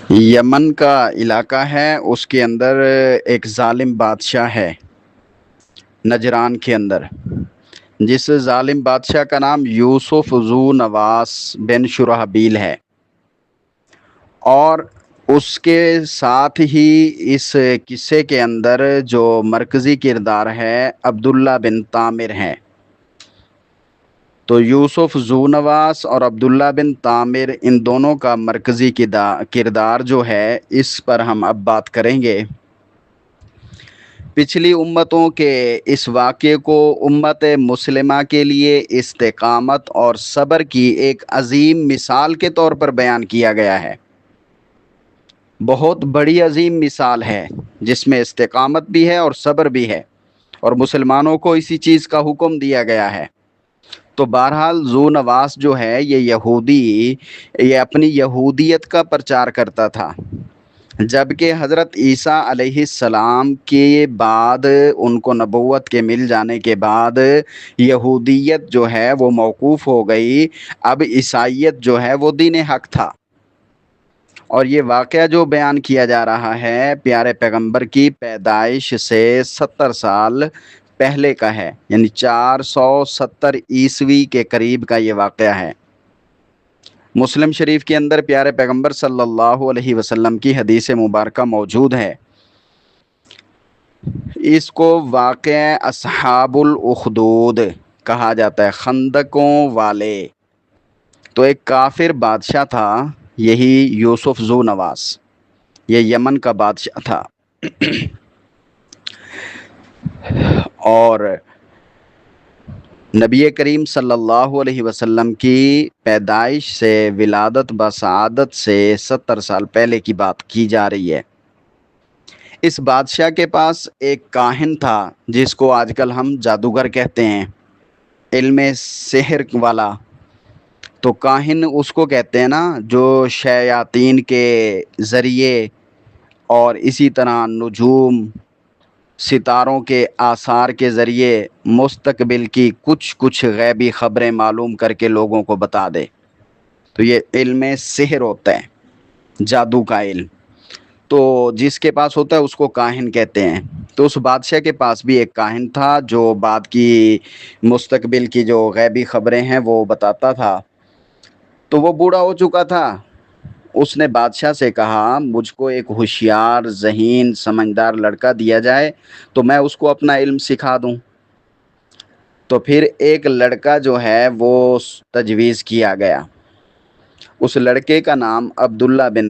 یمن کا علاقہ ہے، اس کے اندر ایک ظالم بادشاہ ہے نجران کے اندر، جس ظالم بادشاہ کا نام یوسف ذو نواس بن شرحبیل ہے، اور اس کے ساتھ ہی اس قصے کے اندر جو مرکزی کردار ہے عبداللہ بن طامر ہے۔ تو یوسف ذو نواس اور عبداللہ بن طامر، ان دونوں کا مرکزی کردار جو ہے، اس پر ہم اب بات کریں گے۔ پچھلی امتوں کے اس واقعے کو امت مسلمہ کے لیے استقامت اور صبر کی ایک عظیم مثال کے طور پر بیان کیا گیا ہے۔ بہت بڑی عظیم مثال ہے جس میں استقامت بھی ہے اور صبر بھی ہے، اور مسلمانوں کو اسی چیز کا حکم دیا گیا ہے۔ تو بہرحال ذو نواس جو ہے یہ یہودی، یہ اپنی یہودیت کا پرچار کرتا تھا، جبکہ حضرت عیسیٰ علیہ السلام کے بعد، ان کو نبوت کے مل جانے کے بعد، یہودیت جو ہے وہ موقوف ہو گئی، اب عیسائیت جو ہے وہ دین حق تھا۔ اور یہ واقعہ جو بیان کیا جا رہا ہے پیارے پیغمبر کی پیدائش سے 70 سال پہلے کا ہے، یعنی 470 عیسوی کے قریب کا یہ واقعہ ہے۔ مسلم شریف کے اندر پیارے پیغمبر صلی اللہ علیہ وسلم کی حدیث مبارکہ موجود ہے۔ اس کو واقعہ اصحاب الاخدود کہا جاتا ہے، خندقوں والے۔ تو ایک کافر بادشاہ تھا، یہی یوسف ذو نواس، یہ یمن کا بادشاہ تھا، اور نبی کریم صلی اللہ علیہ وسلم کی پیدائش سے، ولادت بسعادت سے 70 سال پہلے کی بات کی جا رہی ہے۔ اس بادشاہ کے پاس ایک کاہن تھا جس کو آج کل ہم جادوگر کہتے ہیں، علم سحر والا۔ تو کاہن اس کو کہتے ہیں نا جو شیاطین کے ذریعے اور اسی طرح نجوم، ستاروں کے آثار کے ذریعے مستقبل کی کچھ غیبی خبریں معلوم کر کے لوگوں کو بتا دے۔ تو یہ علم سحر ہوتا ہے، جادو کا علم۔ تو جس کے پاس ہوتا ہے اس کو کاہن کہتے ہیں۔ تو اس بادشاہ کے پاس بھی ایک کاہن تھا جو بعد کی مستقبل کی جو غیبی خبریں ہیں وہ بتاتا تھا۔ تو وہ بوڑھا ہو چکا تھا، اس نے بادشاہ سے کہا مجھ کو ایک ہوشیار، ذہین، سمجھدار لڑکا دیا جائے تو میں اس کو اپنا علم سکھا دوں۔ تو پھر ایک لڑکا جو ہے وہ تجویز کیا گیا، اس لڑکے کا نام عبداللہ بن